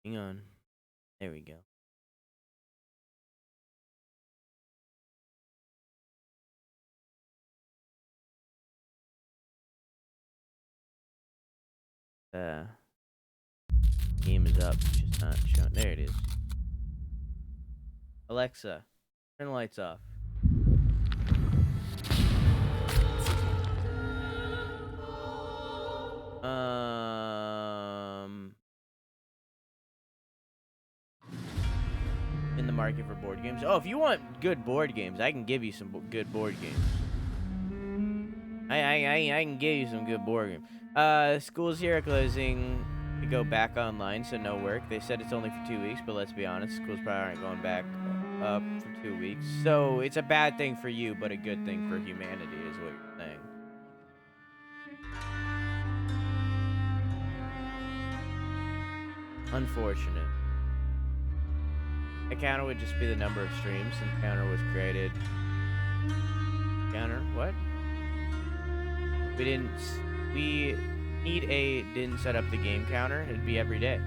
Hang on. There we go. Game is up, just not showing. There it is. Alexa, turn the lights off. In the market for board games. Oh, if you want good board games, I can give you some good board games. I can give you some good board games. Schools here are closing to go back online, so no work. They said it's only for 2 weeks, but let's be honest, schools probably aren't going back up for 2 weeks. So it's a bad thing for you, but a good thing for humanity is what you're saying. Unfortunate. A counter would just be the number of streams, and counter was created. Counter? What? We didn't set up the game counter. It'd be every day.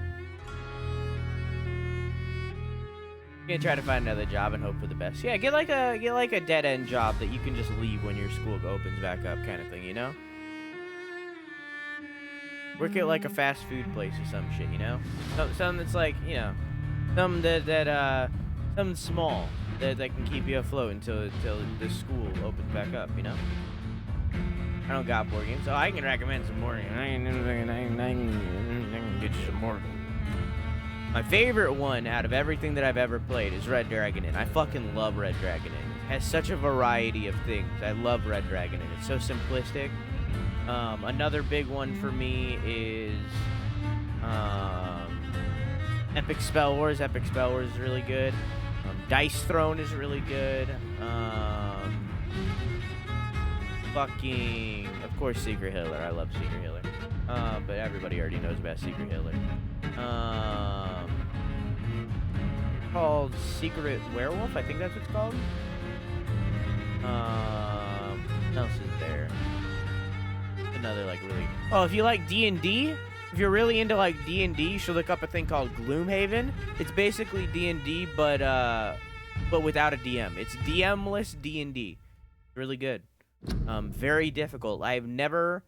You're gonna try to find another job and hope for the best. Yeah, get like a dead end job that you can just leave when your school opens back up, kind of thing, you know? Work at like a fast food place or some shit, you know? Something that's like, you know, something something small that can keep you afloat until the school opens back up, you know? I don't got board games, so I can recommend some more. I can get you some more. My favorite one out of everything that I've ever played is Red Dragon Inn. I fucking love Red Dragon Inn. It has such a variety of things. I love Red Dragon Inn. It's so simplistic. Another big one for me is Epic Spell Wars. Epic Spell Wars is really good. Dice Throne is really good. Fucking, of course, Secret Hitler. I love Secret Hitler. But everybody already knows about Secret Hitler. Called Secret Werewolf. I think that's what it's called. What else is there? Another like really. Oh, if you like D&D, if you're really into like D&D, you should look up a thing called Gloomhaven. It's basically D&D, but without a DM. It's DM-less D&D. Really good. Very difficult. I've never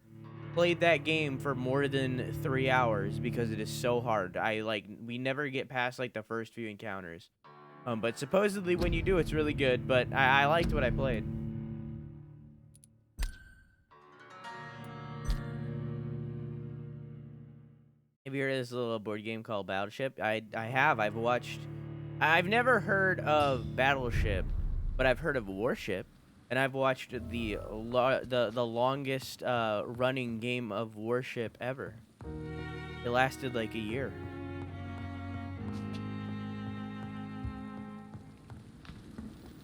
played that game for more than 3 hours because it is so hard. We never get past like the first few encounters. But supposedly when you do, it's really good. But I liked what I played. Have you heard of this little board game called Battleship? I have. I've never heard of Battleship, but I've heard of Warship, and I've watched the longest running game of Warship ever. It lasted like a year.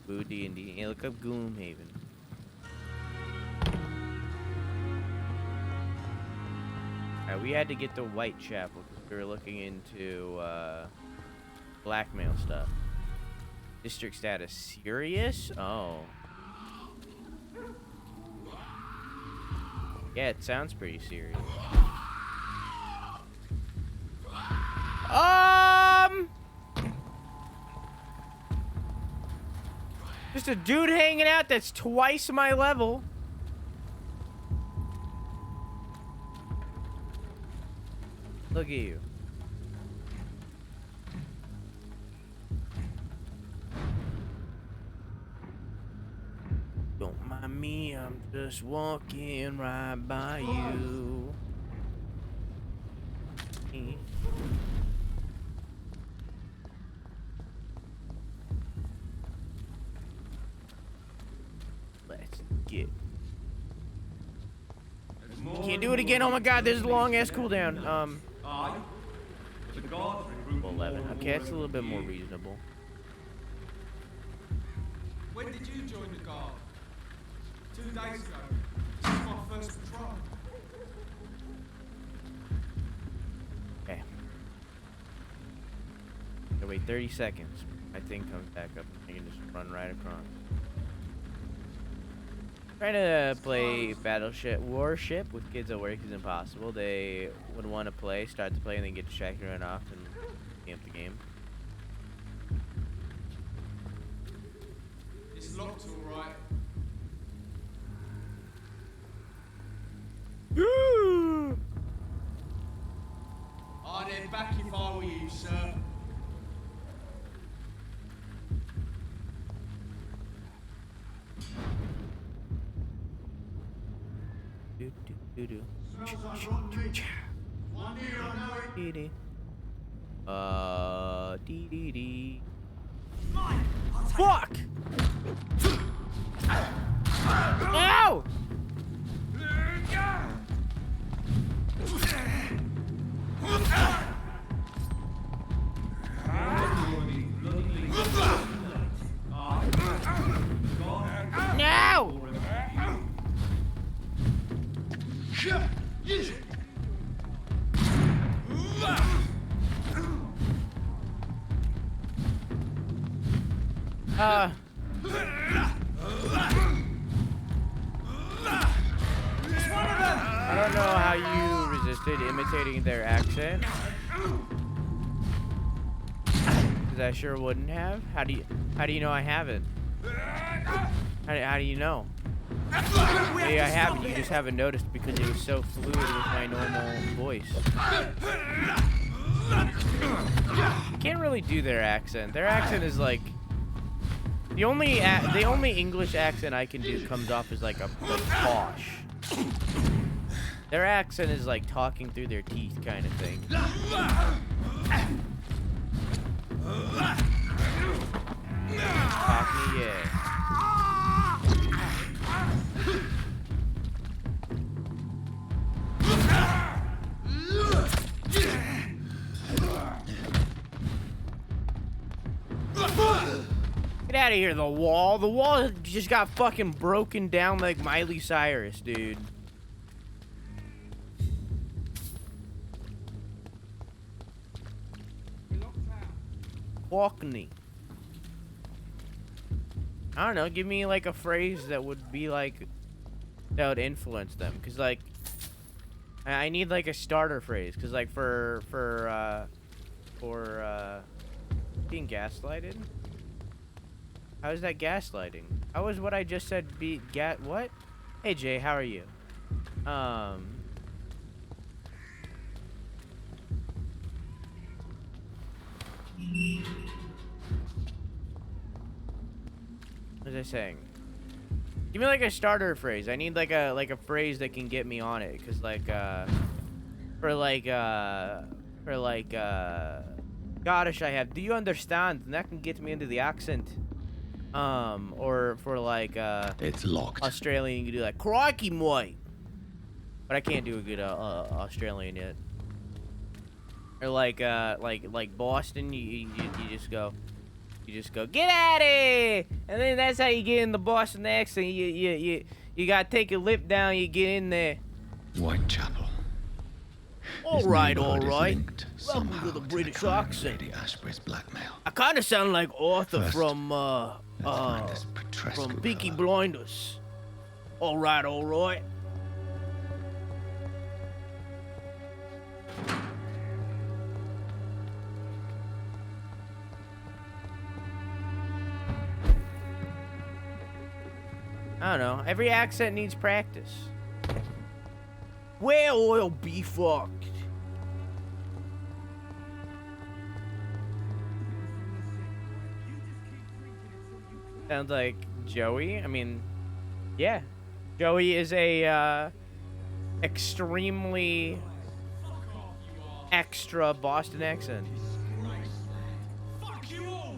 Boo D&D. Yeah, look up Gloomhaven. Alright, we had to get to Whitechapel because we were looking into blackmail stuff. District status serious? Oh. Yeah, it sounds pretty serious. Just a dude hanging out that's twice my level. Look at you. Don't mind me, I'm just walking right by you. Let's get. Can't do it again. Oh my god, there's a long ass cooldown. 11. Okay, that's a little bit more reasonable. When did you join the guard? 2 days ago. This is my first patrol. Okay. So wait 30 seconds. My thing comes back up and I can just run right across. Trying to play Battleship Warship with kids at work is impossible. They would want to play, start to play, and then get distracted and run off. And Amp the game. It's locked, all right. I'd head back if I were you, sir. Smells like rotten meat. One here, I know it. Dee. Fuck! Ow! No! I don't know how you resisted imitating their accent. Because I sure wouldn't have. How do you know I haven't? How do you know? Maybe I haven't, you just haven't noticed because it was so fluid with my normal voice. You can't really do their accent. Their accent is like the only English accent I can do comes off as like posh. Their accent is like talking through their teeth kind of thing. Cockney, yeah. Get out of here, the wall. The wall just got fucking broken down like Miley Cyrus, dude. Cockney. I don't know, give me like a phrase that would be like, that would influence them. Cause like, I need like a starter phrase. Cause like for being gaslighted? How is that gaslighting? How is what I just said be what? Hey Jay, how are you? What was I saying? Give me like a starter phrase. I need like a phrase that can get me on it, cause like Scottish I have. Do you understand? And that can get me into the accent. Or for like It's locked. Australian, you can do like crikey mate. But I can't do a good Australian yet. Or like Boston, you just go. You just go, get at it! And then that's how you get in the Boston accent. You gotta take your lip down, you get in there. Whitechapel. Alright. Welcome to the British accent. Lady Ashbury's blackmail. I kinda sound like Arthur First, from find this Petrescu Peaky fella. Blinders. Alright. I don't know. Every accent needs practice. Well, I'll be fucked. Sounds like Joey. I mean, yeah. Joey is a extremely extra Boston accent. Fuck you all!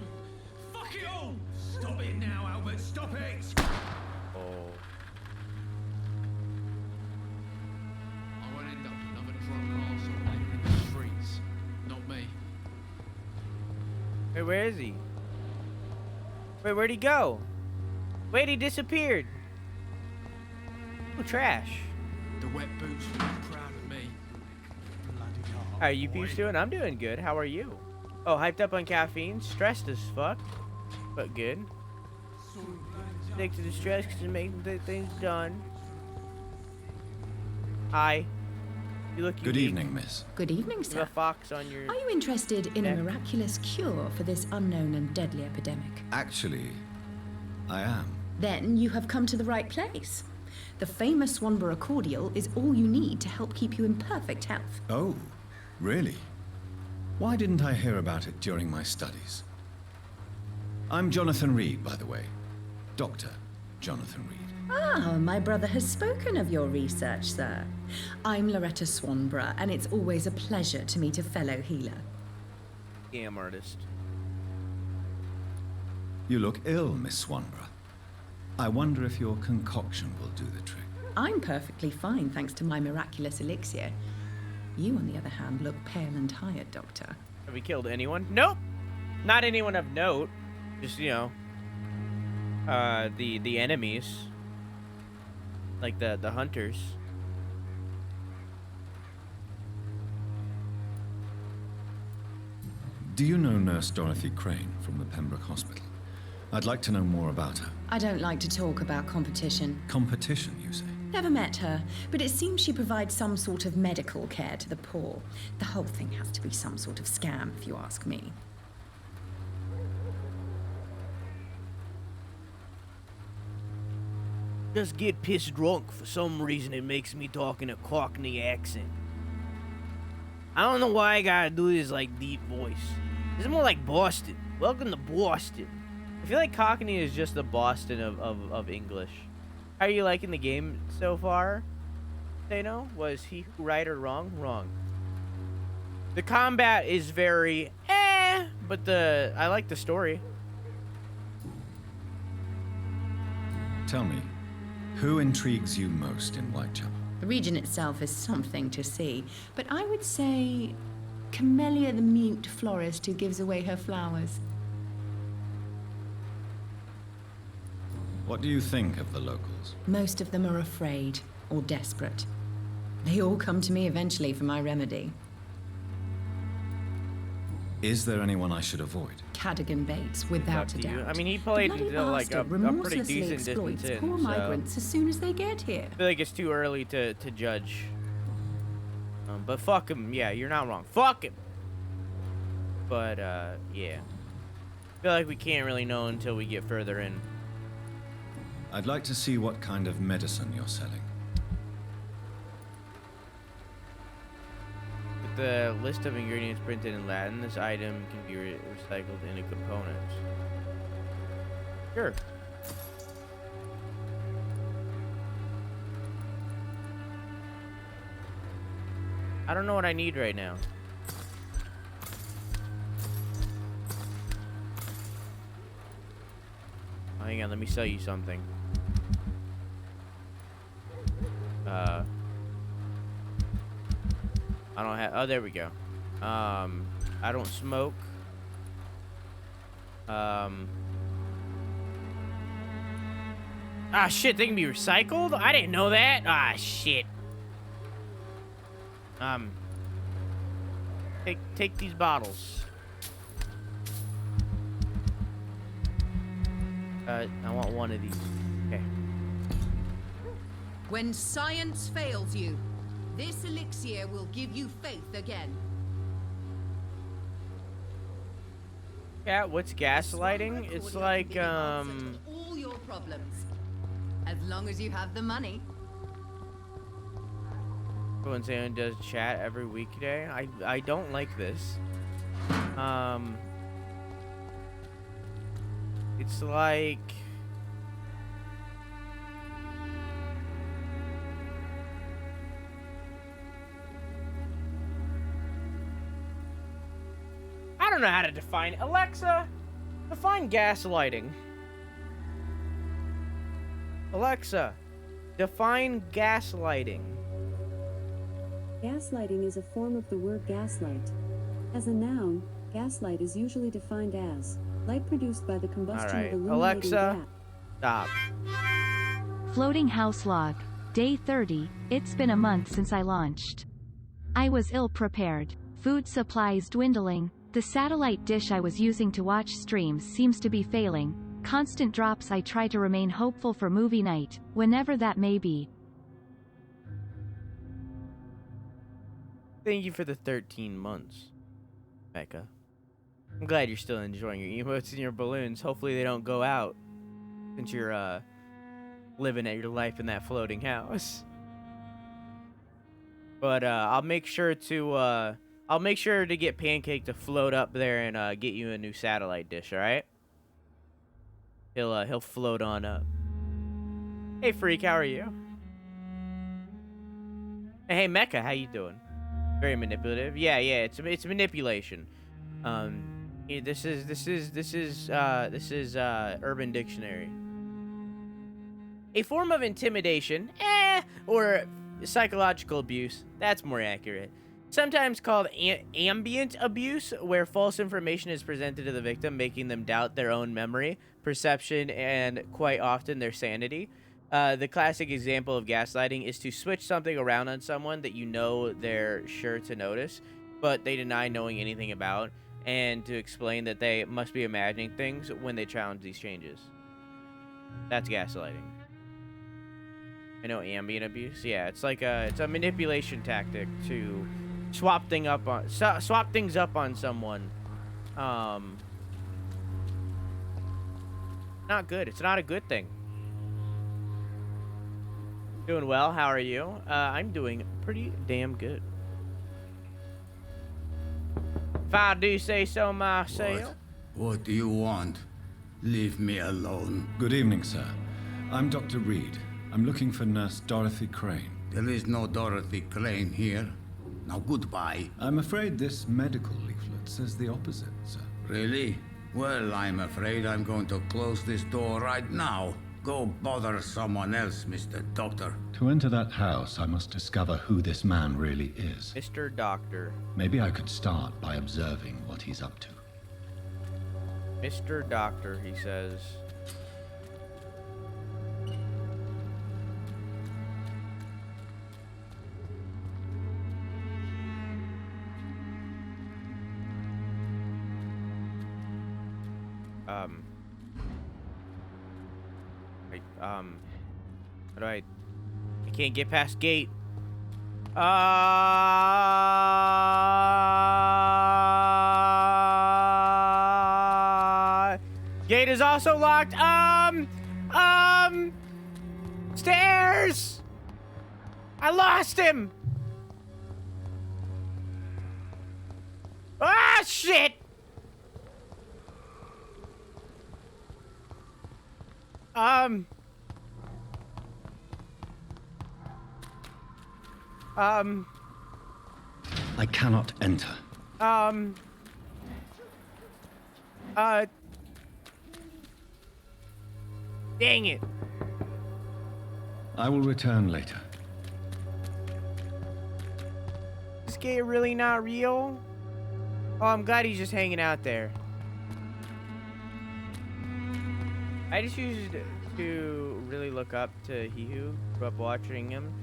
Fuck it all! Stop it now, Albert! Stop it! Oh. I won't end up another drunk arsehole later in the streets. Not me. Wait, where is he? Wait, where'd he go? Wait, he disappeared. Oh, trash. The wet boots will be proud of me. Bloody hell. How are you peeps doing? I'm doing good. How are you? Oh, hyped up on caffeine, stressed as fuck, but good. Stick to the stress because it makes things done. Hi. You look Good unique. evening, miss. Good evening, You sir. have a fox on your. Are you interested in a neck. miraculous cure for this unknown and deadly epidemic? Actually, I am. Then you have come to the right place. The famous Swanborough cordial is all you need to help keep you in perfect health. Oh, really? Why didn't I hear about it during my studies? I'm Jonathan Reid, by the way. Dr. Jonathan Reid. Ah, my brother has spoken of your research, sir. I'm Loretta Swanborough, and it's always a pleasure to meet a fellow healer. Scam artist. You look ill, Miss Swanborough. I wonder if your concoction will do the trick. I'm perfectly fine, thanks to my miraculous elixir. You, on the other hand, look pale and tired, Doctor. Have we killed anyone? Nope. Not anyone of note. Just, you know, the enemies. Like the hunters. Do you know Nurse Dorothy Crane from the Pembroke Hospital? I'd like to know more about her. I don't like to talk about competition. Competition, you say? Never met her, but it seems she provides some sort of medical care to the poor. The whole thing has to be some sort of scam, if you ask me. Just get pissed drunk. For some reason, it makes me talk in a Cockney accent. I don't know why I gotta do this, like, deep voice. This is more like Boston. Welcome to Boston. I feel like Cockney is just the Boston of English. How are you liking the game so far? Dano? Was he right or wrong? Wrong. The combat is very but I like the story. Tell me, who intrigues you most in Whitechapel? The region itself is something to see, but I would say Camellia the mute florist who gives away her flowers. What do you think of the locals? Most of them are afraid or desperate. They all come to me eventually for my remedy. Is there anyone I should avoid? Cadogan Bates, without a Up to you. doubt. I mean, he The played bloody until like bastard a pretty remorselessly decent exploits distance poor in, so migrants as soon as they get here. I feel like it's too early to judge. But fuck him. Yeah, you're not wrong. Fuck him. But yeah. I feel like we can't really know until we get further in. I'd like to see what kind of medicine you're selling. With the list of ingredients printed in Latin, this item can be recycled into components. Sure. I don't know what I need right now. Oh, hang on, let me sell you something. I don't have. Oh, there we go. I don't smoke. Ah, shit, they can be recycled? I didn't know that. Ah, shit. Take these bottles. I want one of these. Okay. When science fails you, this elixir will give you faith again. Yeah, what's gaslighting? It's like, All your problems. As long as you have the money. Everyone saying does chat every weekday. I don't like this. It's like I don't know how to define it. Alexa, define gaslighting. Alexa, define gaslighting. Gaslighting is a form of the word gaslight. As a noun, gaslight is usually defined as light produced by the combustion Alright, of illuminating Alexa, gas. stop. Floating house log. Day 30. It's been a month since I launched. I was ill prepared. Food supplies dwindling. The satellite dish I was using to watch streams seems to be failing. Constant drops. I try to remain hopeful for movie night, whenever that may be. Thank you for the 13 months, Becca. I'm glad you're still enjoying your emotes and your balloons. Hopefully they don't go out since you're living at your life in that floating house. But I'll make sure to get Pancake to float up there and get you a new satellite dish. All right? He'll float on up. Hey, Freak, how are you? Hey, Mecha, how you doing? Very manipulative. Yeah, it's manipulation. Yeah, this is Urban Dictionary. A form of intimidation, or psychological abuse. That's more accurate. Sometimes called ambient abuse, where false information is presented to the victim, making them doubt their own memory, perception, and quite often their sanity. The classic example of gaslighting is to switch something around on someone that you know they're sure to notice, but they deny knowing anything about, and to explain that they must be imagining things when they challenge these changes. That's gaslighting. I know ambient abuse. Yeah, it's like it's a manipulation tactic to swap things up on someone. Not good. It's not a good thing. Doing well. How are you? I'm doing pretty damn good. If I do say so myself. What do you want? Leave me alone. Good evening, sir. I'm Dr. Reid. I'm looking for Nurse Dorothy Crane. There is no Dorothy Crane here. Now goodbye. I'm afraid this medical leaflet says the opposite, sir. Really? Well, I'm afraid I'm going to close this door right now. Go bother someone else, Mr. Doctor. To enter that house, I must discover who this man really is. Mr. Doctor. Maybe I could start by observing what he's up to. Mr. Doctor, he says. How do I can't get past gate. Gate is also locked. Stairs. I lost him. Ah, shit. I cannot enter. Dang it. I will return later. Is this gate really not real? Oh, I'm glad he's just hanging out there. I just used to really look up to Hihu, grew up watching him,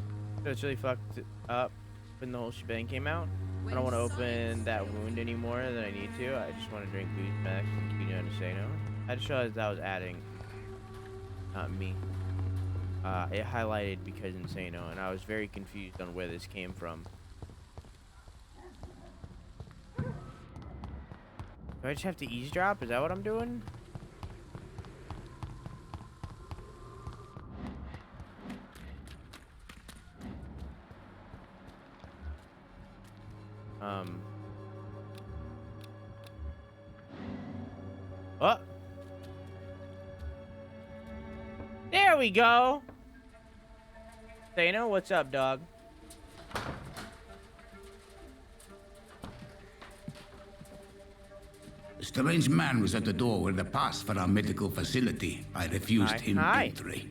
so it's really fucked up when the whole shebang came out. I don't want to open that wound anymore than I need to. I just want to drink booze max and continue to say no. I just realized that was adding, not me. It highlighted because Insano, and I was very confused on where this came from. Do I just have to eavesdrop? Is that what I'm doing? Oh. There we go. Insano, what's up, dog? A strange man was at the door with a pass for our medical facility. I refused him entry.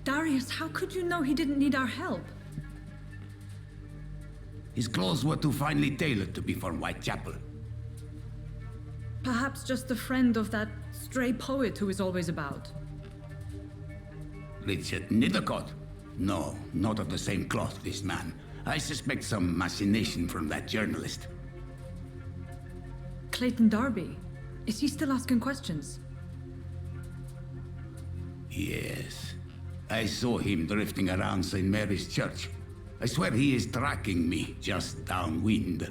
Darius, how could you know he didn't need our help? His clothes were too finely tailored to be for Whitechapel. Perhaps just a friend of that stray poet who is always about. Richard Nithercott? No, not of the same cloth, this man. I suspect some machination from that journalist. Clayton Darby. Is he still asking questions? Yes. I saw him drifting around St. Mary's Church. I swear he is tracking me just downwind.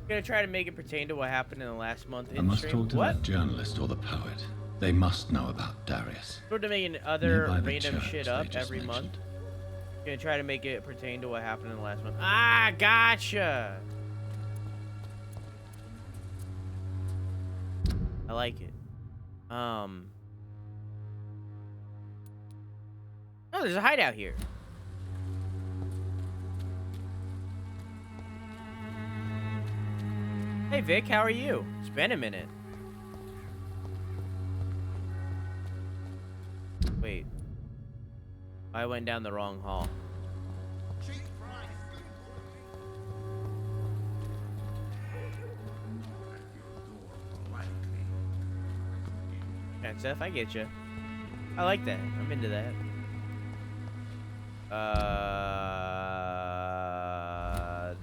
Gonna try to make it pertain to what happened in the last month I in must stream. talk to What? that journalist or the poet. They must know about Darius. Sort of making other Nearby the random church shit they up just every month. mentioned. Gonna try to make it pertain to what happened in the last month. Ah, gotcha. I like it. Oh, there's a hideout here. Hey Vic, how are you? It's been a minute. Wait. I went down the wrong hall. And Seth, I get you. I like that. I'm into that.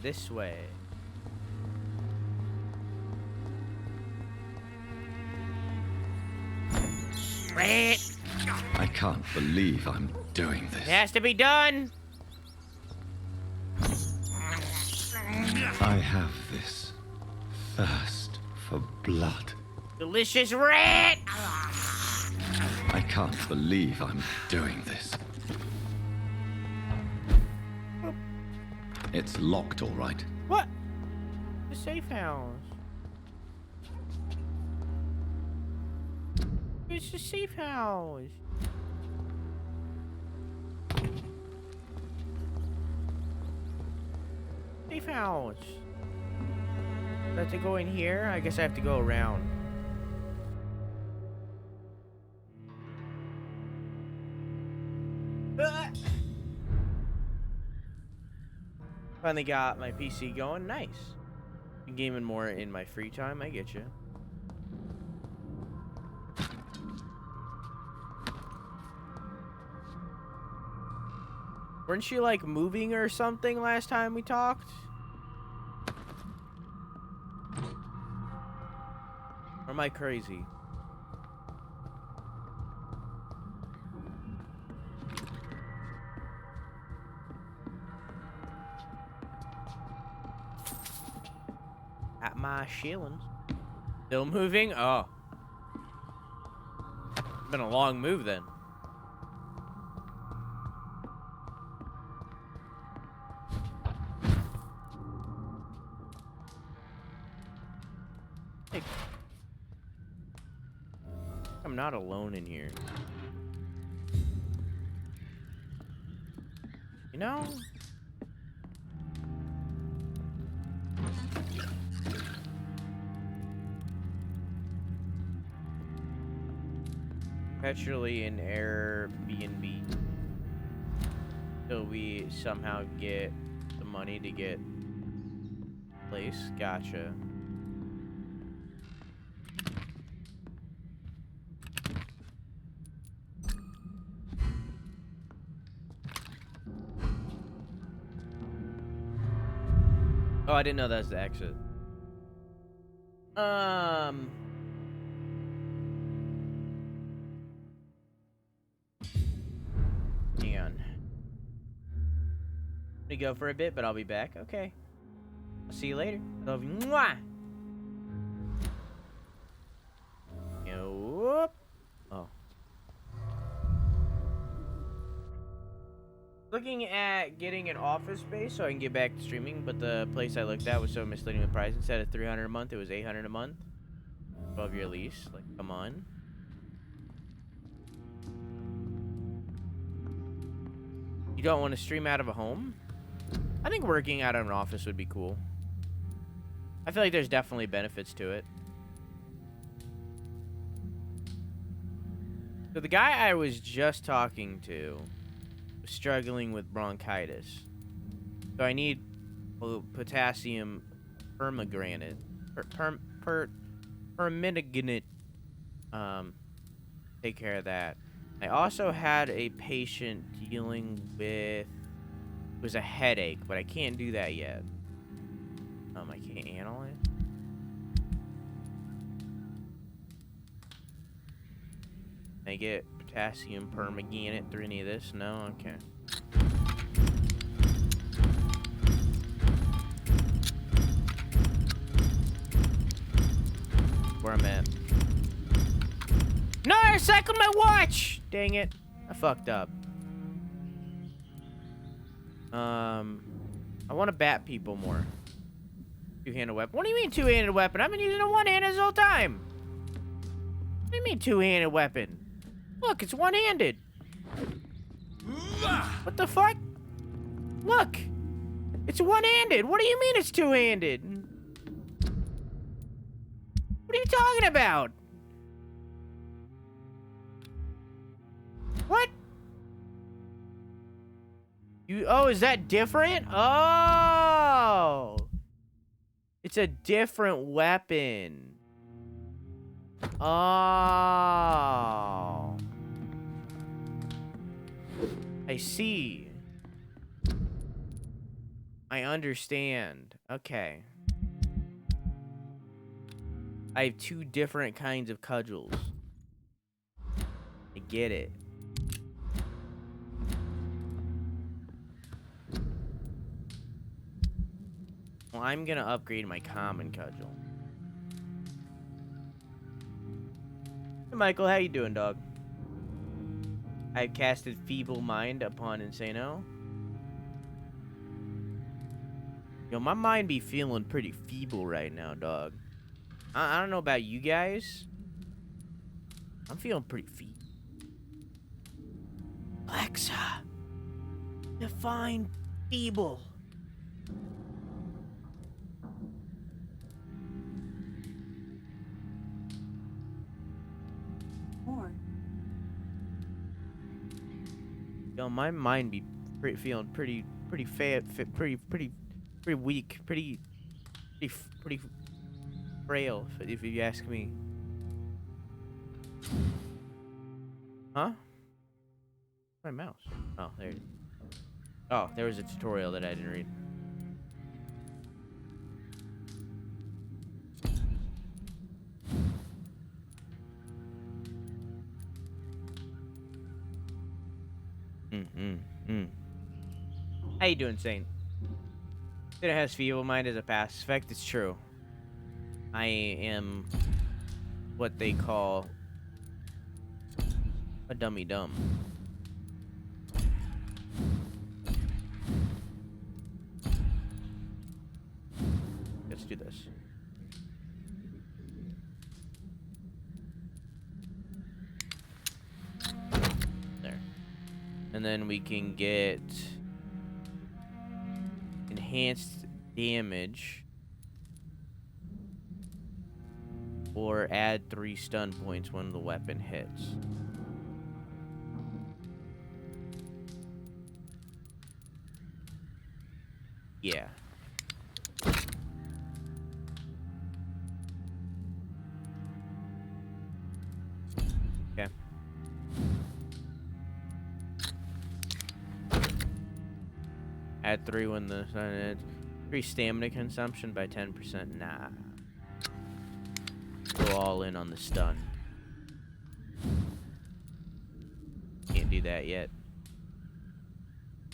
This way. Reid! I can't believe I'm doing this. It has to be done. I have this thirst for blood. Delicious Reid! I can't believe I'm doing this. It's locked, all right. What? The safe house. It's the safe house. Safe house. Do I have to go in here? I guess I have to go around. Finally got my PC going. Nice. Been gaming more in my free time. I get you. Weren't you like moving or something last time we talked? Or am I crazy? At my shillings. Still moving? Oh. Been a long move then. Hey. I'm not alone in here. You know? Perpetually in Airbnb till we somehow get the money to get place. Gotcha. Oh, I didn't know that's the exit. Hang on. Let me go for a bit, but I'll be back. Okay. I'll see you later. Love you. Mwah! Whoop. Oh. Looking at getting an office space so I can get back to streaming, but the place I looked at was so misleading with price. Instead of $300 a month, it was $800 a month. 12-year lease. Like, come on. You don't want to stream out of a home? I think working out of an office would be cool. I feel like there's definitely benefits to it. So the guy I was just talking to was struggling with bronchitis. So I need potassium permanganate. Permanganate. Take care of that. I also had a patient dealing with... It was a headache, but I can't do that yet. I can't handle it. Can I get Potassium permanganate through any of this? No? Okay. Where I'm at. No, I recycled my watch! Dang it. I fucked up. I want to bat people more. Two-handed weapon. What do you mean two-handed weapon? I've been using a one-handed this whole time. What do you mean two-handed weapon? Look, it's one-handed. What the fuck? Look. It's one-handed. What do you mean it's two-handed? What are you talking about? What? Oh, is that different? Oh. It's a different weapon. Oh. I see. I understand. Okay. I have two different kinds of cudgels. I get it. Well, I'm gonna upgrade my common cudgel. Hey, Michael, how you doing, dog? I've casted Feeble Mind upon Insano. Yo, my mind be feeling pretty feeble right now, dog. I don't know about you guys. I'm feeling pretty feeble. Alexa, define feeble. Yo, my mind be feeling pretty weak, pretty frail, if you ask me. Huh? My mouse. Oh, there it is. Oh, there was a tutorial that I didn't read. How you doing, Saint? It has Feeble Mind as a pass effect. It's true. I am what they call a dummy dumb. Let's do this. There. And then we can get enhanced damage or add 3 stun points when the weapon hits. Yeah. Okay. Add 3 when the sun hits. Increase stamina consumption by 10%. Nah. Go all in on the stun. Can't do that yet.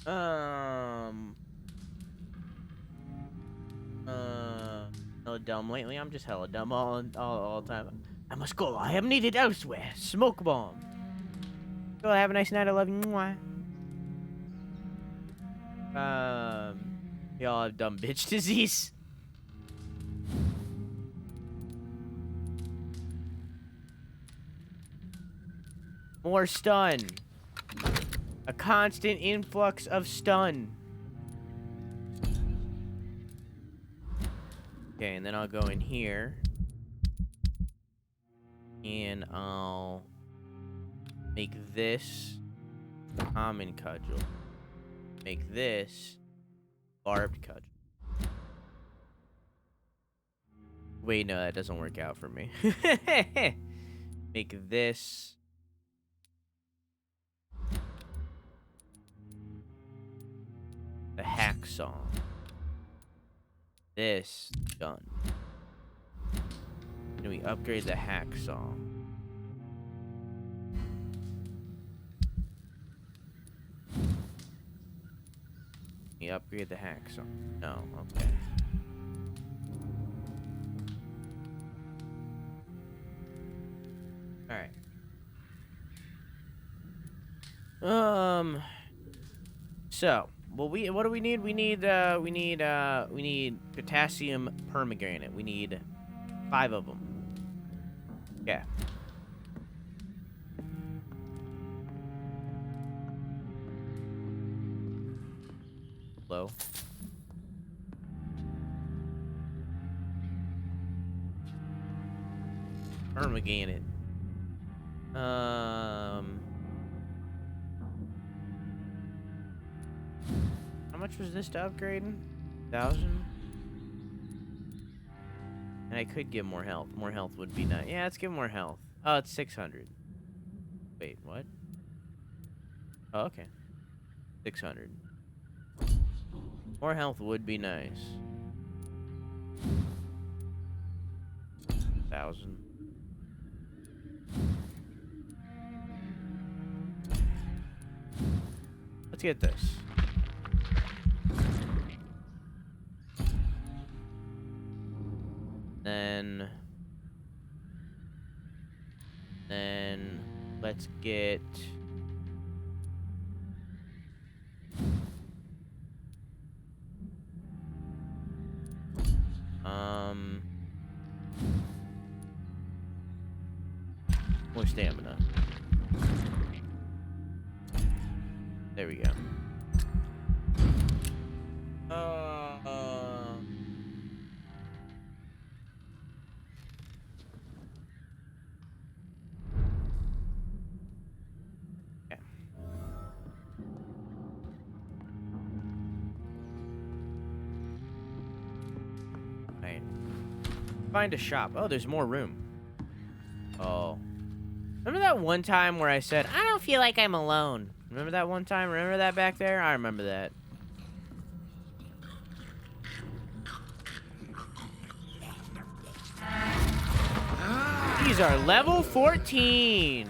Hella dumb lately. I'm just hella dumb all the time. I must go. I am needed elsewhere. Smoke bomb. Go. Have a nice night. I love you. Mwah. Y'all have dumb bitch disease. More stun. A constant influx of stun. Okay, and then I'll go in here. And I'll make this common cudgel. Make this barbed cudgel. Wait, no, that doesn't work out for me. Make this the hacksaw. This done. Then we upgrade the hacksaw. You upgrade the hacksaw. No, okay. Alright. So, well, what do we need? We need potassium permanganate. We need 5 of them. Yeah. Low. Permanganate. How much was this to upgrade? 1,000? And I could give more health. More health would be nice. Yeah, let's give more health. Oh, it's 600. Wait, what? Oh, okay. 600. More health would be nice. 1,000. Let's get this. Then let's get more stamina. There we go. Okay. Right. Find a shop. Oh, there's more room. Oh. Remember that one time where I said, I don't feel like I'm alone? Remember that one time? Remember that back there? I remember that. These are level 14.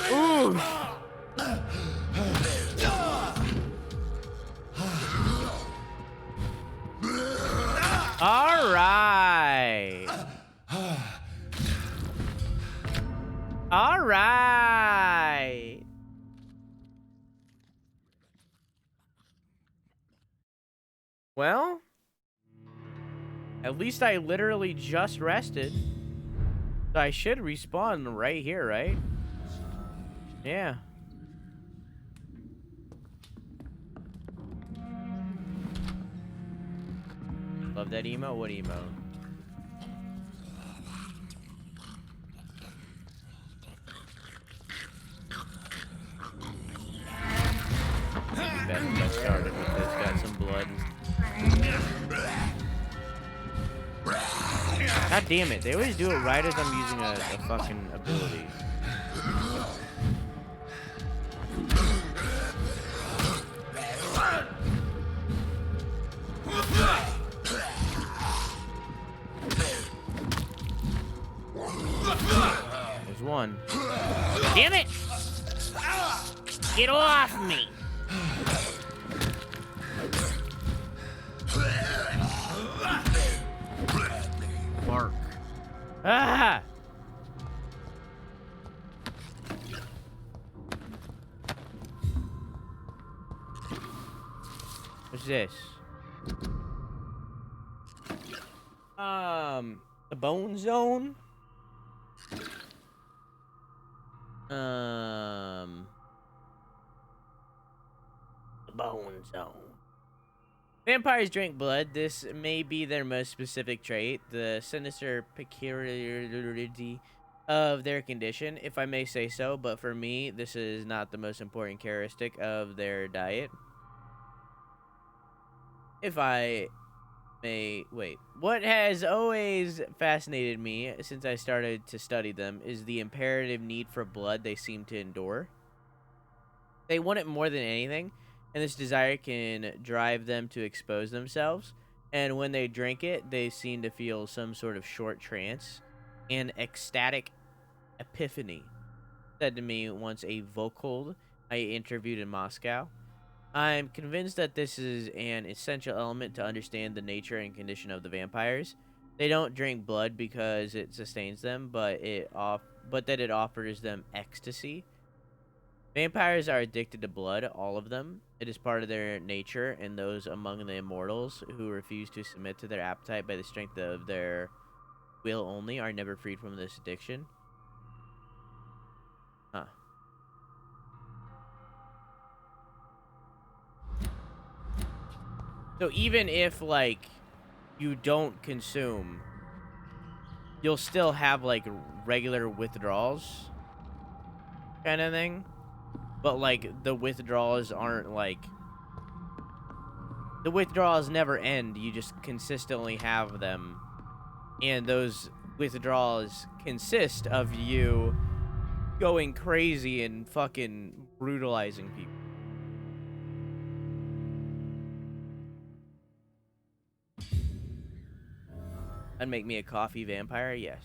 Ooh. All right. All right. Well, at least I literally just rested. So I should respawn right here, right? Yeah. Love that emo? What emo? Best get started with this. Got some blood. God damn it. They always do it right as I'm using a fucking ability. There's one. Damn it! Get off me! Bark. Ah! What's this? The bone zone? The bone zone. Vampires drink blood. This may be their most specific trait, the sinister peculiarity of their condition, if I may say so, but for me, this is not the most important characteristic of their diet. If I may, wait. What has always fascinated me since I started to study them is the imperative need for blood they seem to endure. They want it more than anything, and this desire can drive them to expose themselves. And when they drink it, they seem to feel some sort of short trance and ecstatic epiphany, said to me once a vocal I interviewed in Moscow. I'm convinced that this is an essential element to understand the nature and condition of the vampires. They don't drink blood because it sustains them, but that it offers them ecstasy. Vampires are addicted to blood, all of them. It is part of their nature, and those among the immortals who refuse to submit to their appetite by the strength of their will only are never freed from this addiction. Huh. So even if, like, you don't consume, you'll still have, like, regular withdrawals kind of thing. But, like, the withdrawals aren't, like... The withdrawals never end. You just consistently have them. And those withdrawals consist of you going crazy and fucking brutalizing people. That'd make me a coffee vampire, yes.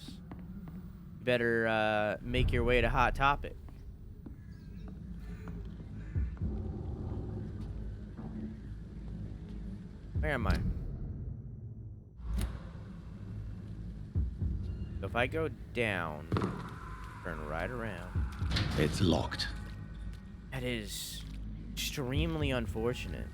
You better make your way to Hot Topic. Where am I? So if I go down, turn right around. It's locked. That is extremely unfortunate.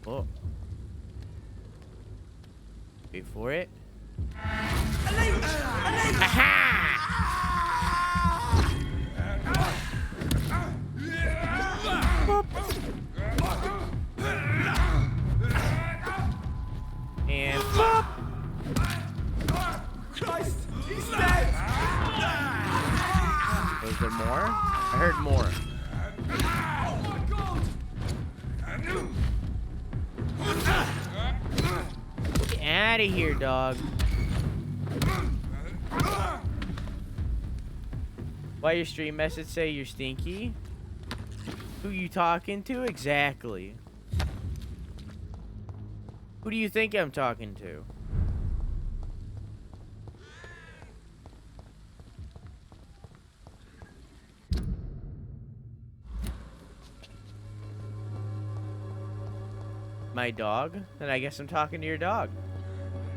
Oh. Wait for it. And pop. Christ, he's dead! Was there more? I heard more. Oh my god! Get out of here, dog. Why your stream message say you're stinky? Who you talking to exactly? Who do you think I'm talking to? My dog? Then I guess I'm talking to your dog.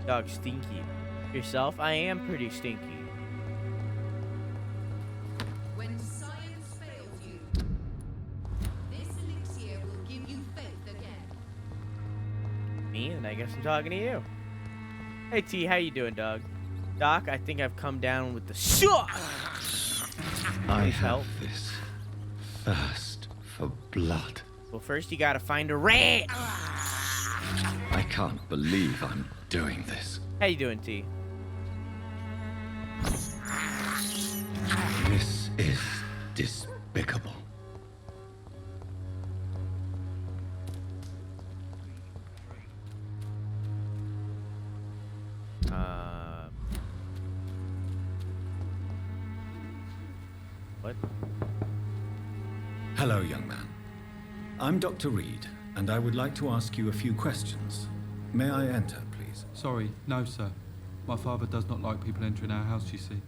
Dog stinky. Yourself? I am pretty stinky. When science fails you, this elixir will give you faith again. Me? Then I guess I'm talking to you. Hey T, how you doing, dog? Doc, I think I've come down with the I have help. this thirst for blood. Well, first you gotta find a rat. I can't believe I'm doing this. How you doing, T? This is despicable. What? Hello, young man. I'm Dr. Reid, and I would like to ask you a few questions. May I enter, please? Sorry, no, sir. My father does not like people entering our house, you see.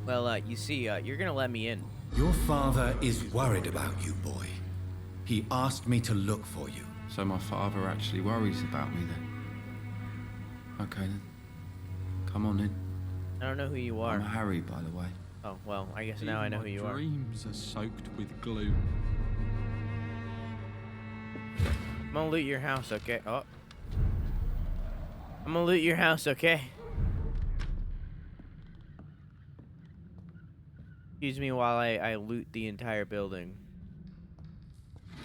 Well, you see, you're gonna let me in. Your father is worried about you, boy. He asked me to look for you. So my father actually worries about me then? Okay then. Come on in. I don't know who you are. I'm Harry, by the way. Oh, well, I guess now I know who you are. Dreams are soaked with gloom. I'm gonna loot your house, okay? Oh. I'm gonna loot your house, okay? Excuse me while I loot the entire building.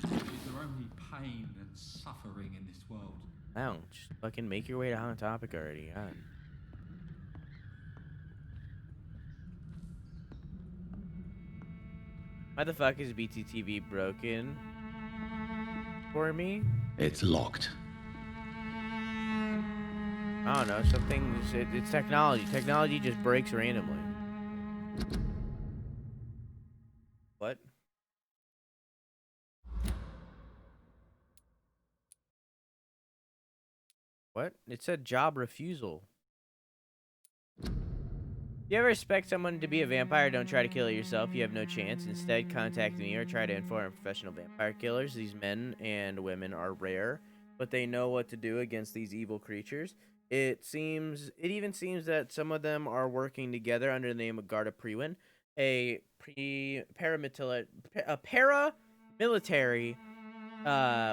Is there only pain and suffering in this world? Wow, just fucking make your way to Hot Topic already. God. Why the fuck is BTTV broken for me? It's locked. I don't know. Some things, it's technology. Technology just breaks randomly. What? What? It said job refusal. If you ever expect someone to be a vampire, don't try to kill it yourself. You have no chance. Instead, contact me or try to inform professional vampire killers. These men and women are rare, but they know what to do against these evil creatures. It even seems that some of them are working together under the name of Garda Prewin, a paramilitary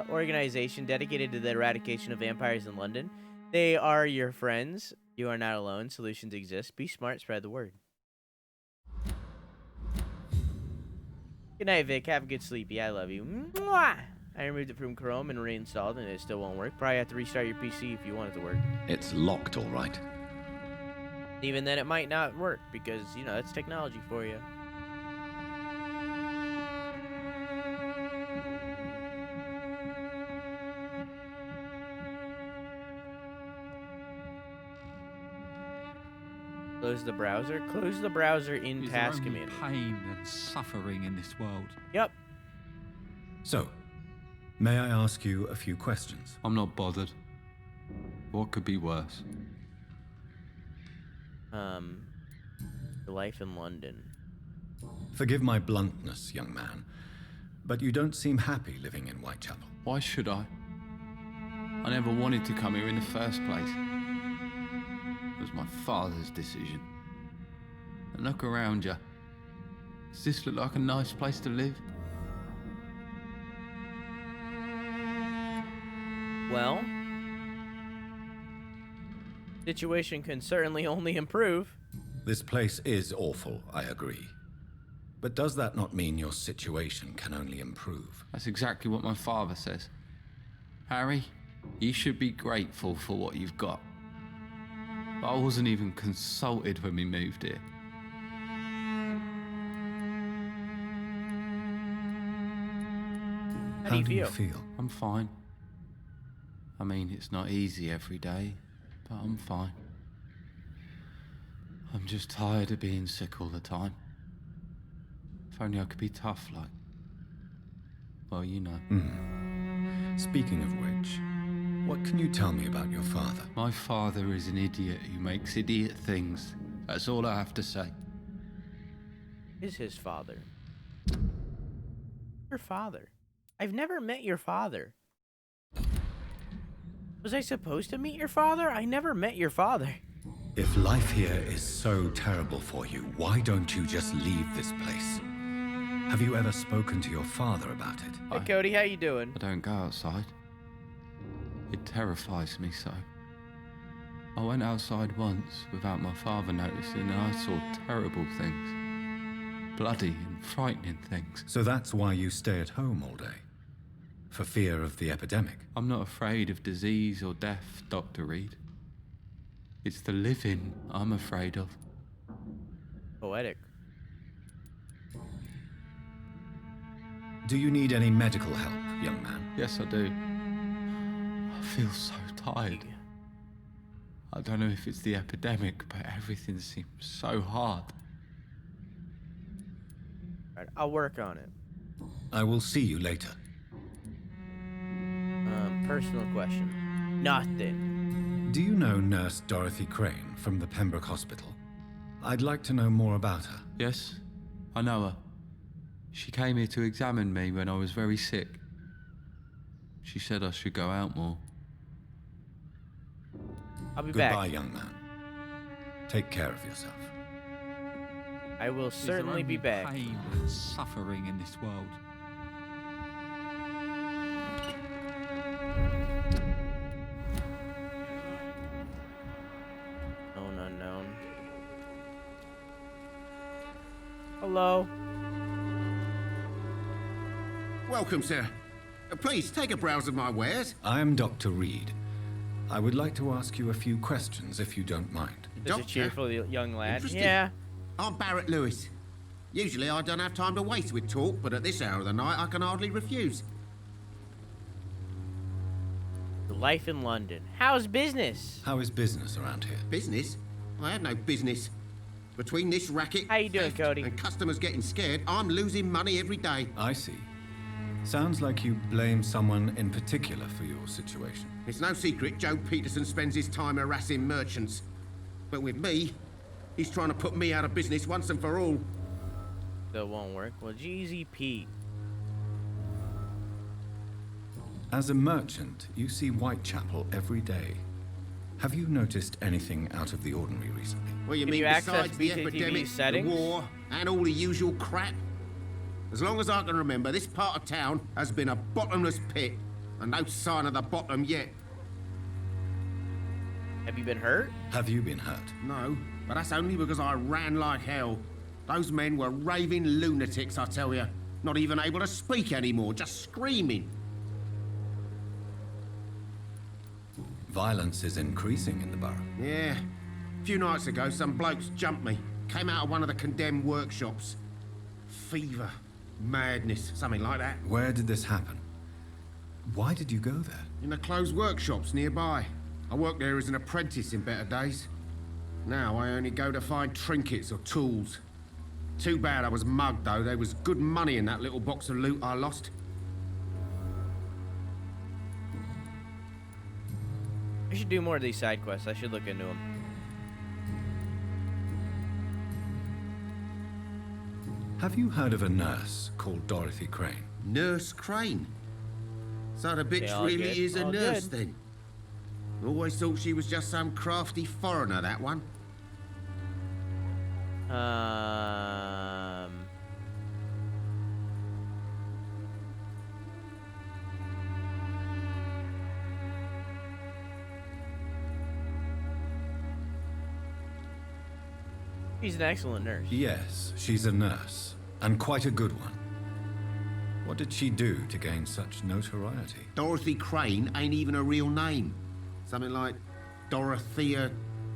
organization dedicated to the eradication of vampires in London. They are your friends. You are not alone. Solutions exist. Be smart. Spread the word. Good night, Vic. Have a good sleep. Yeah, I love you. Mwah! I removed it from Chrome and reinstalled, and it still won't work. Probably have to restart your PC if you want it to work. It's locked, all right. Even then, it might not work because, you know, that's technology for you. Close the browser. Close the browser in Is there Task only Commander. pain and suffering in this world? Yep. So, may I ask you a few questions? I'm not bothered. What could be worse? Your life in London. Forgive my bluntness, young man, but you don't seem happy living in Whitechapel. Why should I? I never wanted to come here in the first place. It was my father's decision. And look around you. Does this look like a nice place to live? Well, situation can certainly only improve. This place is awful, I agree. But does that not mean your situation can only improve? That's exactly what my father says. Harry, you should be grateful for what you've got. But I wasn't even consulted when we moved here. How do you feel? I'm fine. I mean, it's not easy every day, but I'm fine. I'm just tired of being sick all the time. If only I could be tough like... Well, you know. Speaking of which, what can you tell me about your father? My father is an idiot who makes idiot things. That's all I have to say. Is his father? Your father? I've never met your father. Was I supposed to meet your father? I never met your father. If life here is so terrible for you, why don't you just leave this place? Have you ever spoken to your father about it? Hey, Cody, how you doing? I don't go outside. It terrifies me so. I went outside once without my father noticing and I saw terrible things. Bloody and frightening things. So that's why you stay at home all day? For fear of the epidemic? I'm not afraid of disease or death, Dr. Reid. It's the living I'm afraid of. Poetic. Do you need any medical help, young man? Yes, I do. I feel so tired. I don't know if it's the epidemic, but everything seems so hard. Right, I'll work on it. I will see you later. Personal question. Nothing. Do you know Nurse Dorothy Crane from the Pembroke Hospital? I'd like to know more about her. Yes, I know her. She came here to examine me when I was very sick. She said I should go out more. I'll be Goodbye, back. young man. Take care of yourself. I will certainly be back. Pain and suffering in this world. Known unknown. Hello. Welcome, sir. Please take a browse of my wares. I am Dr. Reid. I would like to ask you a few questions if you don't mind. There's a Doctor? cheerful young lad. Interesting. Yeah. I'm Barrett Lewis. Usually I don't have time to waste with talk, but at this hour of the night I can hardly refuse. Life in London. How's business? How is business around here? Business? I have no business. Between this racket How you doing, theft, Cody? and customers getting scared, I'm losing money every day. I see. Sounds like you blame someone in particular for your situation. It's no secret Joe Peterson spends his time harassing merchants. But with me, he's trying to put me out of business once and for all. That won't work. Well, Jeezy Pete. As a merchant, you see Whitechapel every day. Have you noticed anything out of the ordinary recently? Well, you Can mean you access besides the BCTV epidemic, settings? the war, and all the usual crap? As long as I can remember, this part of town has been a bottomless pit, and no sign of the bottom yet. Have you been hurt? Have you been hurt? No, but that's only because I ran like hell. Those men were raving lunatics, I tell you. Not even able to speak anymore, just screaming. Violence is increasing in the borough. Yeah. A few nights ago, some blokes jumped me. Came out of one of the condemned workshops. Fever, madness, something like that. Where did this happen? Why did you go there? In the closed workshops nearby. I worked there as an apprentice in better days. Now I only go to find trinkets or tools. Too bad I was mugged, though. There was good money in that little box of loot I lost. I should do more of these side quests. I should look into them. Have you heard of a nurse called Dorothy Crane? Nurse Crane? So the bitch all really good, is a all nurse, good. then? Always thought she was just some crafty foreigner, that one. She's an excellent nurse. Yes, she's a nurse, and quite a good one. What did she do to gain such notoriety? Dorothy Crane ain't even a real name. Something like Dorothea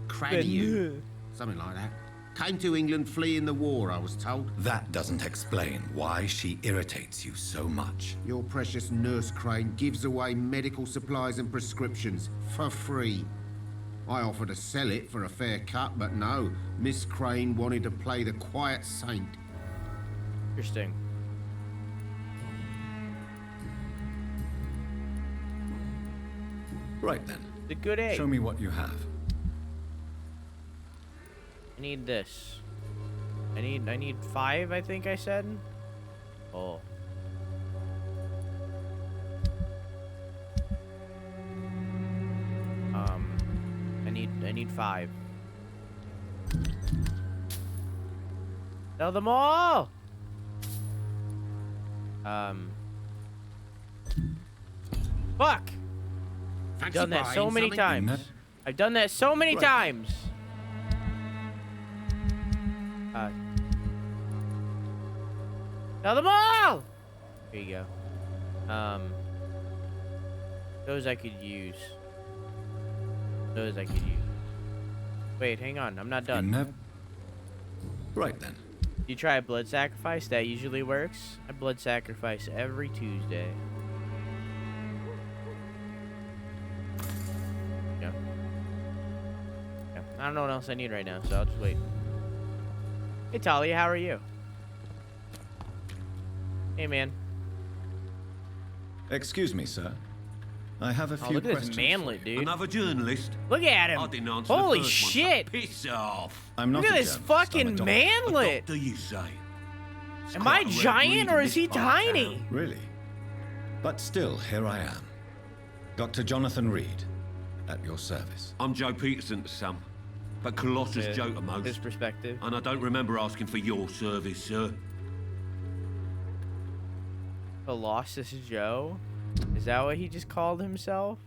Cranium. Something like that. Came to England fleeing the war, I was told. That doesn't explain why she irritates you so much. Your precious Nurse Crane gives away medical supplies and prescriptions for free. I offered to sell it for a fair cut, but no. Miss Crane wanted to play the quiet saint. Interesting. Right then. The good egg. Show me what you have. I need this. I need 5, I think I said. Oh. I need 5. Sell them all! Fuck! I've done that so many times. I've done that so many times. Sell them all! Here you go. Those I could use. Those I could use. Wait, hang on. I'm not done. Right then. You try a blood sacrifice? That usually works. I blood sacrifice every Tuesday. Yeah. I don't know what else I need right now, so I'll just wait. Hey, Talia, how are you? Hey, man. Excuse me, sir. I have a few look at questions. this manlet, dude. Another journalist? Look at him. I didn't answer Holy the first one, so shit. piss off. I'm not Look at a this journalist, I'm a fucking doctor. manlet. Do you say? It's Am quite I a rare giant breed or in is this he part of tiny? town. Really? But still, here I am. Dr. Jonathan Reid, at your service. I'm Joe Peterson to some, but Colossus Yeah, Joe to most. His perspective. And I don't remember asking for your service, sir. Colossus Joe? Is that what he just called himself?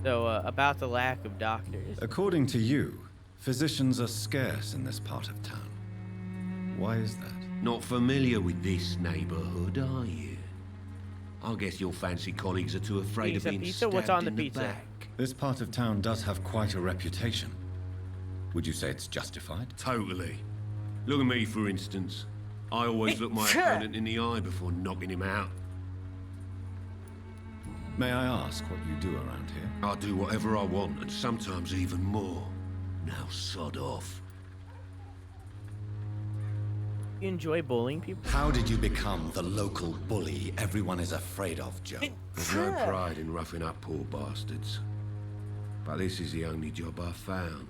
So, about the lack of doctors. According to you, physicians are scarce in this part of town. Why is that? Not familiar with this neighborhood, are you? I guess your fancy colleagues are too afraid Pizza, of being pizza? stabbed What's on in the the pizza? back. This part of town does have quite a reputation. Would you say it's justified? Totally. Look at me, for instance. I always look my opponent in the eye before knocking him out. May I ask what you do around here? I do whatever I want, and sometimes even more. Now sod off. You enjoy bullying people? How did you become the local bully everyone is afraid of, Joe? There's no pride in roughing up poor bastards. But this is the only job I've found.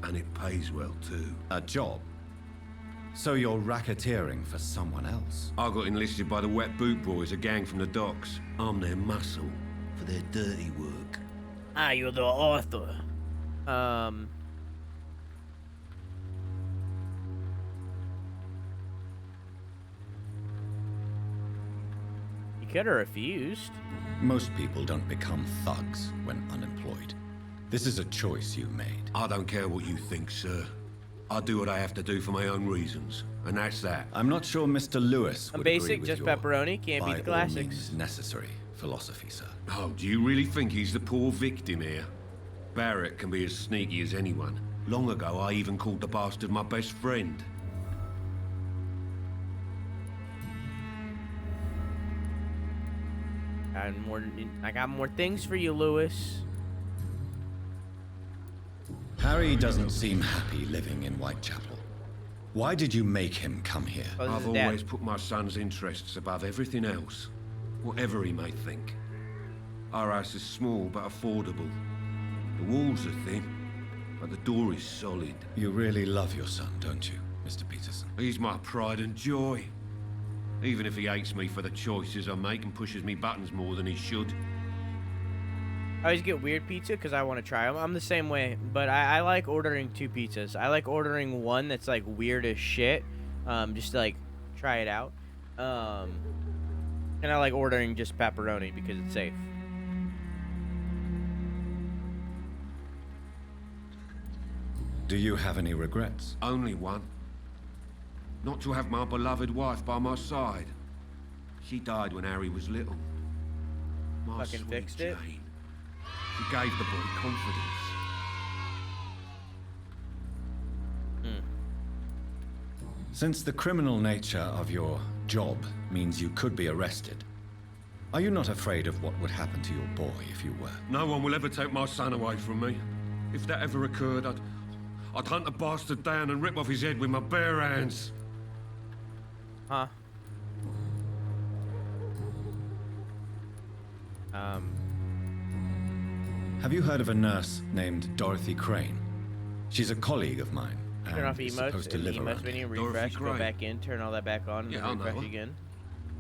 And it pays well, too. A job? So you're racketeering for someone else? I got enlisted by the Wet Boot Boys, a gang from the docks. I'm their muscle for their dirty work. Ah, you're the author. You could have refused. Most people don't become thugs when unemployed. This is a choice you made. I don't care what you think, sir. I do what I have to do for my own reasons, and that's that. I'm not sure Mr. Lewis A would basic, agree with just your pepperoni, can't beat the by all classics. means necessary philosophy, sir. Oh, do you really think he's the poor victim here? Barrett can be as sneaky as anyone. Long ago, I even called the bastard my best friend. I got more things for you, Lewis. Harry doesn't seem happy living in Whitechapel. Why did you make him come here? Oh, I've always put my son's interests above everything else, whatever he may think. Our house is small but affordable. The walls are thin, but the door is solid. You really love your son, don't you, Mr. Peterson? He's my pride and joy. Even if he hates me for the choices I make and pushes me buttons more than he should. I always get weird pizza because I want to try them. I'm the same way, but I like ordering 2 pizzas. I like ordering one that's like weird as shit, just to like try it out. And I like ordering just pepperoni because it's safe. Do you have any regrets? Only one. Not to have my beloved wife by my side. She died when Harry was little. My Fucking sweet fixed it. Jane. She gave the boy confidence. Since the criminal nature of your job means you could be arrested, are you not afraid of what would happen to your boy if you were? No one will ever take my son away from me. If that ever occurred, I'd hunt the bastard down and rip off his head with my bare hands. Huh? Have you heard of a nurse named Dorothy Crane? She's a colleague of mine. Turn off is emotes, supposed to and live emotes around menu, here. refresh, go Crane. back in, turn all that back on, and Yeah, then I know refresh her. again.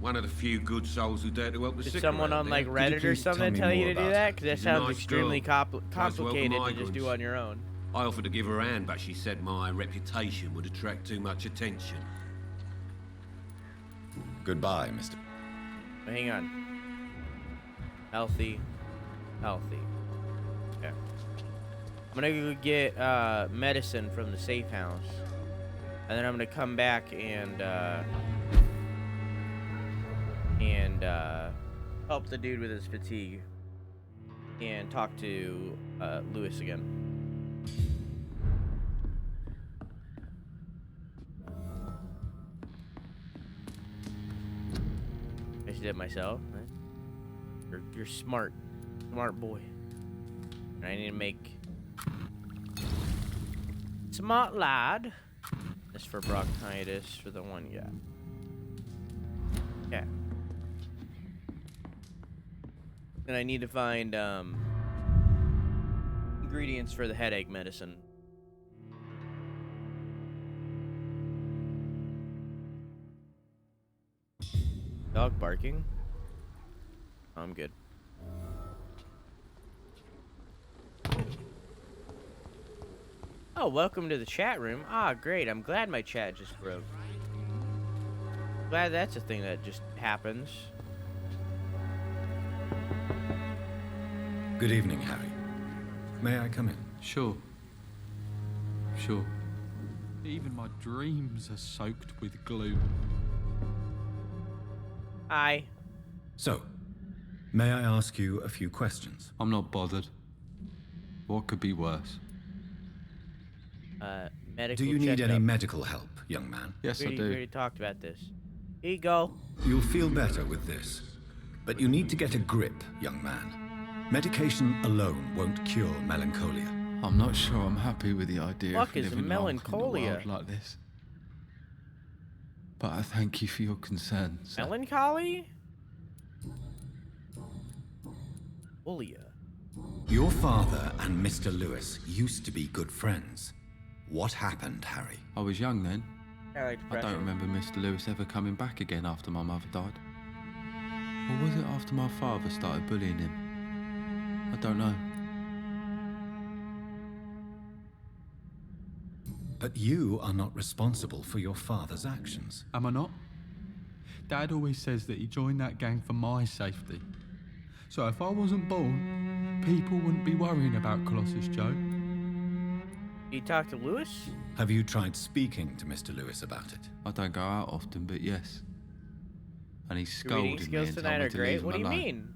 One of the few good souls who dare to help the Did sick someone around on like here. Could you Reddit or please tell something me tell you more to do about that? her? Because that She's a sounds nice extremely girl. Tries to complicated welcome to just do migrants. on your own. I offered to give her a hand, but she said my reputation would attract too much attention. Goodbye, Mr. But hang on. Healthy. Healthy. Okay. I'm gonna go get medicine from the safe house. And then I'm gonna come back and help the dude with his fatigue. And talk to Lewis again. I just did it myself. Right? You're smart. Smart boy. And I need to make smart lad. This for bronchitis for the one guy. Okay. And I need to find ingredients for the headache medicine. Dog barking? I'm good. Oh, welcome to the chat room. Ah, great. I'm glad my chat just broke. Glad that's a thing that just happens. Good evening, Harry. May I come in? Sure. Sure. Even my dreams are soaked with gloom. Hi. So, may I ask you a few questions? I'm not bothered. What could be worse? Medical Do you need any checkup. medical help, young man? Yes, I We do. already talked about this. Here you go. You'll feel better with this. But you need to get a grip, young man. Medication alone won't cure melancholia. I'm not sure I'm happy with the idea Fuck of is living long in a melancholia? world like this. But I thank you for your concern, sir. Melancholy? Olia. Your father and Mr. Lewis used to be good friends. What happened, Harry? I was young then. I I don't remember Mr. Lewis ever coming back again after my mother died. Or was it after my father started bullying him? I don't know. But you are not responsible for your father's actions. Am I not? Dad always says that he joined that gang for my safety. So if I wasn't born, people wouldn't be worrying about Colossus Joe. You talk to Lewis? Have you tried speaking to Mr. Lewis about it? I don't go out often, but yes. And he's Your reading scolded me skills and told tonight me are to great. leave him What do you alone. mean?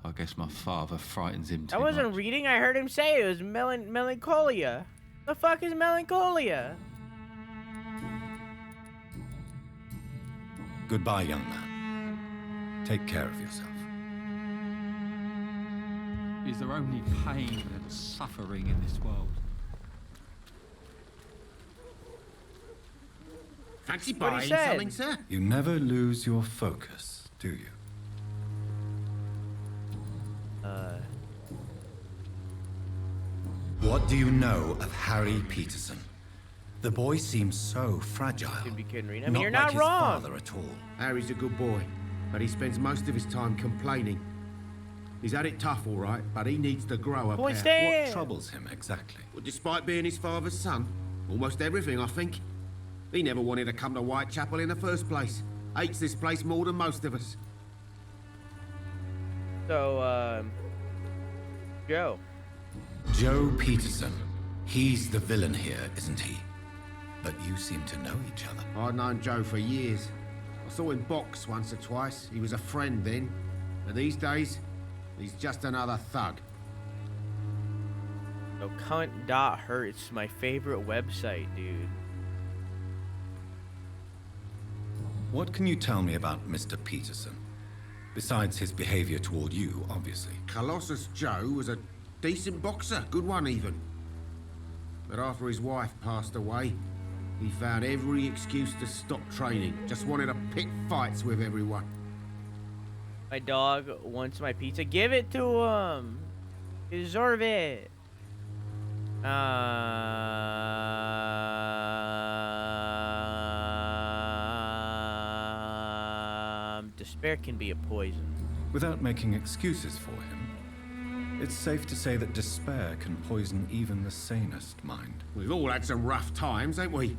I guess my father frightens him too I wasn't much. reading. I heard him say it was melancholia. The fuck is melancholia? Goodbye, young man. Take care of yourself. Is there only pain and suffering in this world? Fancy What he buying said. something, sir? You never lose your focus, do you? What do you know of Harry Peterson? The boy seems so fragile. Could be kidding, Reid. I mean, Not you're like not his wrong. father at all. Harry's a good boy, but he spends most of his time complaining. He's had it tough, all right, but he needs to grow up. Point What stand. troubles him exactly? Well, despite being his father's son, almost everything, I think. He never wanted to come to Whitechapel in the first place. Hates this place more than most of us. So, Joe. Joe Peterson. He's the villain here, isn't he? But you seem to know each other. I'd known Joe for years. I saw him box once or twice. He was a friend then. But these days, he's just another thug. So, cunt.hurts, my favorite website, dude. What can you tell me about Mr. Peterson? Besides his behavior toward you, obviously. Colossus Joe was a decent boxer, good one even. But after his wife passed away, he found every excuse to stop training. Just wanted to pick fights with everyone. My dog wants my pizza. Give it to him. You deserve it. Despair can be a poison. Without making excuses for him, it's safe to say that despair can poison even the sanest mind. We've all had some rough times, ain't we?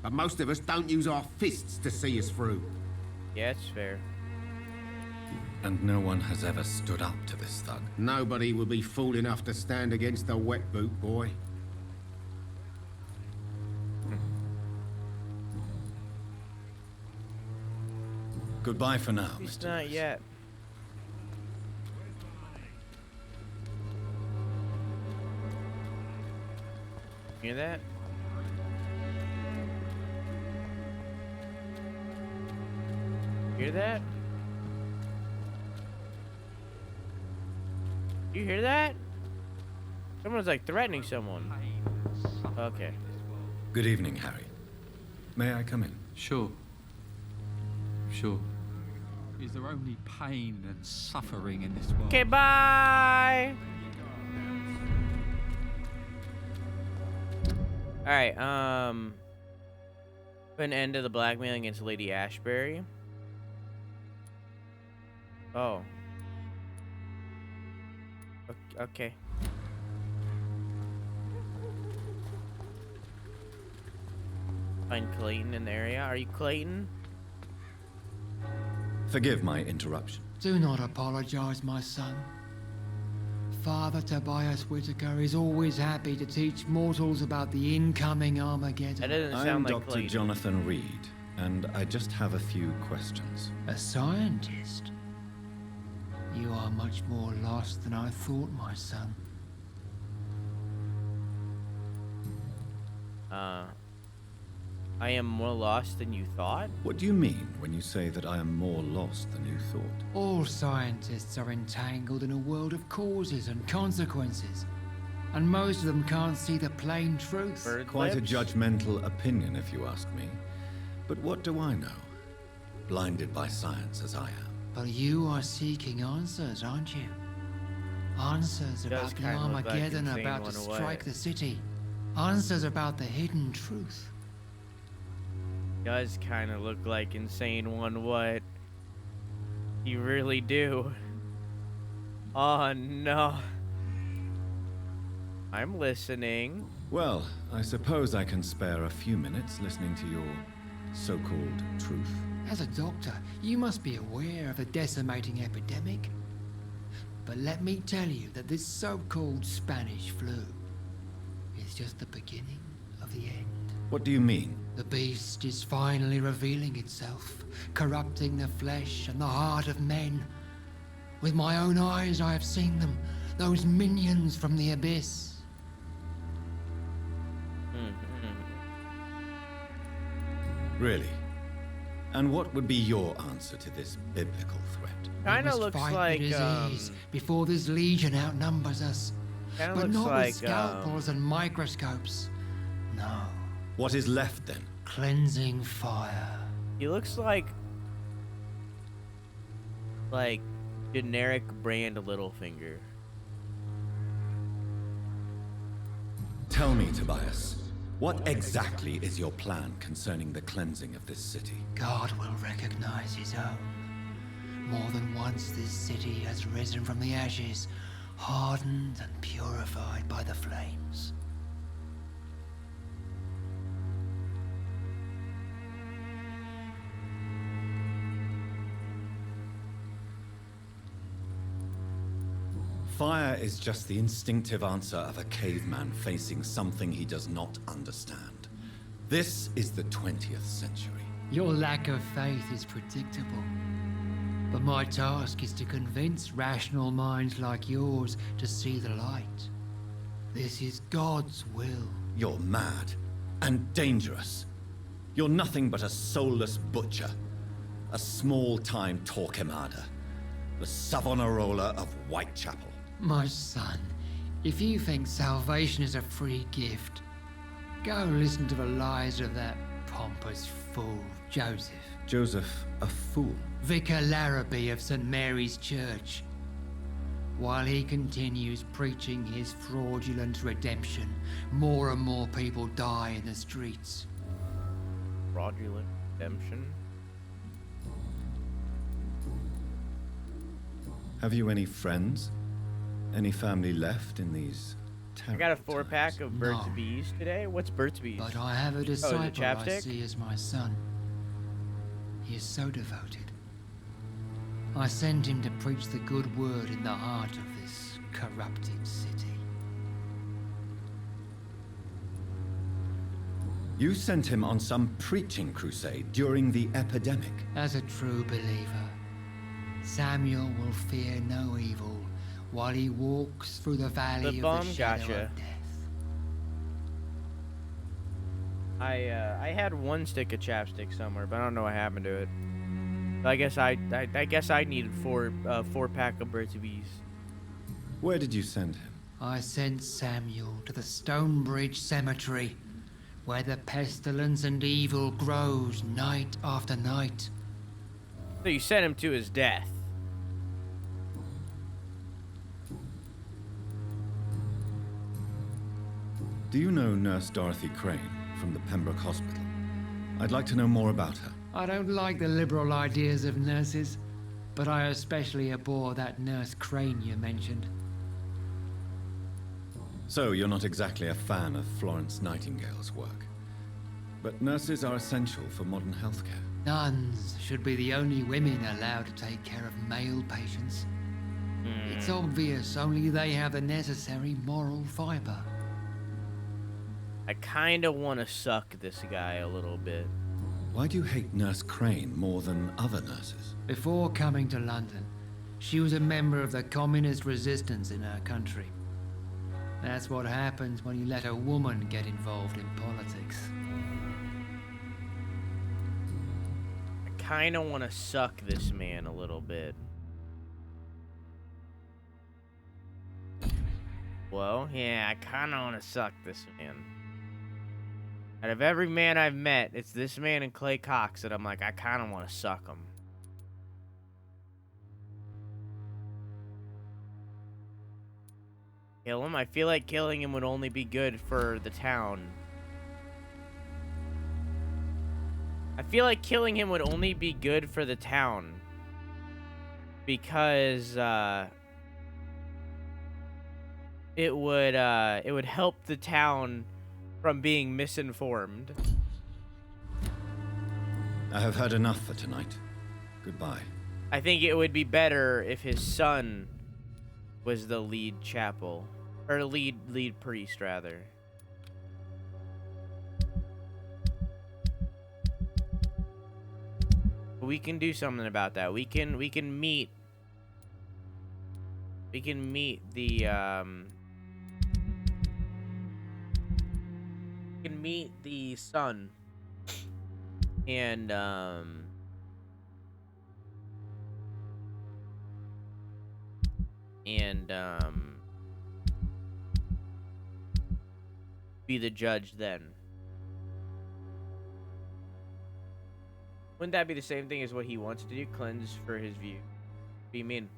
But most of us don't use our fists to see us through. Yeah, it's fair. And no one has ever stood up to this thug. Nobody would be fool enough to stand against a wet boot boy. Goodbye for now, It's Mr. not Lewis. yet. Hear that? Hear that? You hear that? Someone's like threatening someone. Okay. Good evening, Harry. May I come in? Sure. Sure. Is there only pain and suffering in this world? Okay, bye. All right. Put an end to the blackmailing against Lady Ashbury. Oh. Okay. Find Clayton in the area. Are you Clayton? Forgive my interruption. Do not apologize, my son. Father Tobias Whitaker is always happy to teach mortals about the incoming Armageddon. That doesn't I'm sound like Dr. Clayton. Jonathan Reid, and I just have a few questions. A scientist? You are much more lost than I thought, my son. I am more lost than you thought? What do you mean when you say that I am more lost than you thought? All scientists are entangled in a world of causes and consequences, and most of them can't see the plain truth. Quite a judgmental opinion, if you ask me. But what do I know? Blinded by science as I am. But you are seeking answers, aren't you? Answers about the Armageddon about to strike the city. Answers about the hidden truth. Does kind of look like Insane One what? You really do. Oh no. I'm listening. Well, I suppose I can spare a few minutes listening to your so-called truth. As a doctor, you must be aware of the decimating epidemic. But let me tell you that this so-called Spanish flu is just the beginning of the end. What do you mean? The beast is finally revealing itself, corrupting the flesh and the heart of men. With my own eyes I have seen them, those minions from the abyss. Really? And what would be your answer to this biblical threat? Kinda looks like, the disease before this legion outnumbers us. Kinda But looks not like, with scalpels and microscopes. No. What is left then? Cleansing fire. He looks like generic brand Littlefinger. Tell me, Tobias, what exactly is your plan concerning the cleansing of this city? God will recognize his own. More than once this city has risen from the ashes, hardened and purified by the flames. Fire is just the instinctive answer of a caveman facing something he does not understand. This is the 20th century. Your lack of faith is predictable. But my task is to convince rational minds like yours to see the light. This is God's will. You're mad and dangerous. You're nothing but a soulless butcher. A small-time Torquemada. The Savonarola of Whitechapel. My son, if you think salvation is a free gift, go listen to the lies of that pompous fool, Joseph. Joseph, a fool? Vicar Larrabee of St. Mary's Church. While he continues preaching his fraudulent redemption, more and more people die in the streets. Fraudulent redemption? Have you any friends? Any family left in these I got a 4-pack of Burt's Bees today. What's Burt's Bees? But I have a disciple I chapstick? see as my son. He is so devoted. I send him to preach the good word in the heart of this corrupted city. You sent him on some preaching crusade during the epidemic. As a true believer, Samuel will fear no evil while he walks through the valley of the shadow of death. I had one stick of chapstick somewhere, but I don't know what happened to it. I guess I needed 4-pack of Burt's Bees. Where did you send him? I sent Samuel to the Stonebridge Cemetery, where the pestilence and evil grows night after night. So you sent him to his death. Do you know Nurse Dorothy Crane from the Pembroke Hospital? I'd like to know more about her. I don't like the liberal ideas of nurses, but I especially abhor that Nurse Crane you mentioned. So you're not exactly a fan of Florence Nightingale's work. But nurses are essential for modern healthcare. Nuns should be the only women allowed to take care of male patients. It's obvious only they have the necessary moral fiber. I kind of want to suck this guy a little bit. Why do you hate Nurse Crane more than other nurses? Before coming to London, she was a member of the communist resistance in her country. That's what happens when you let a woman get involved in politics. I kind of want to suck this man a little bit. Well, yeah, I kind of want to suck this man. Out of every man I've met, it's this man and Clay Cox that I'm like, I kind of want to suck him. Kill him? I feel like killing him would only be good for the town. I feel like killing him would only be good for the town. Because, it would help the town from being misinformed. I have heard enough for tonight. Goodbye. I think it would be better if his son was the lead chapel. Or lead priest, rather. We can do something about that. We can meet the son and be the judge then. Wouldn't that be the same thing as what he wants to do? Cleanse for his view. Be mean.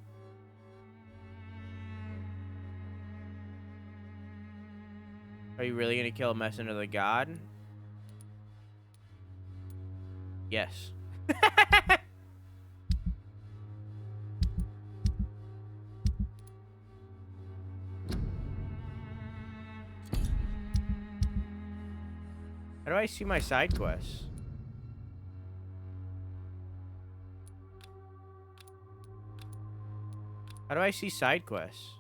Are you really gonna kill a messenger of the god? Yes. How do I see my side quests? How do I see side quests?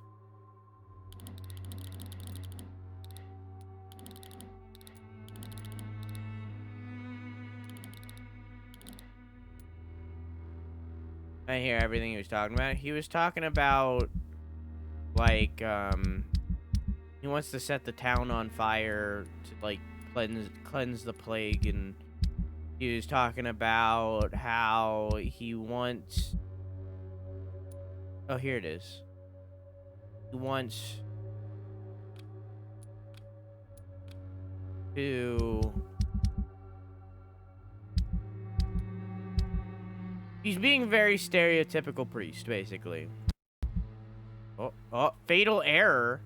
I hear everything he was talking about. He was talking about, like, he wants to set the town on fire to, like, cleanse the plague, and he was talking about how he wants... Oh, here it is. He wants to... He's being very stereotypical priest, basically. Oh, fatal error.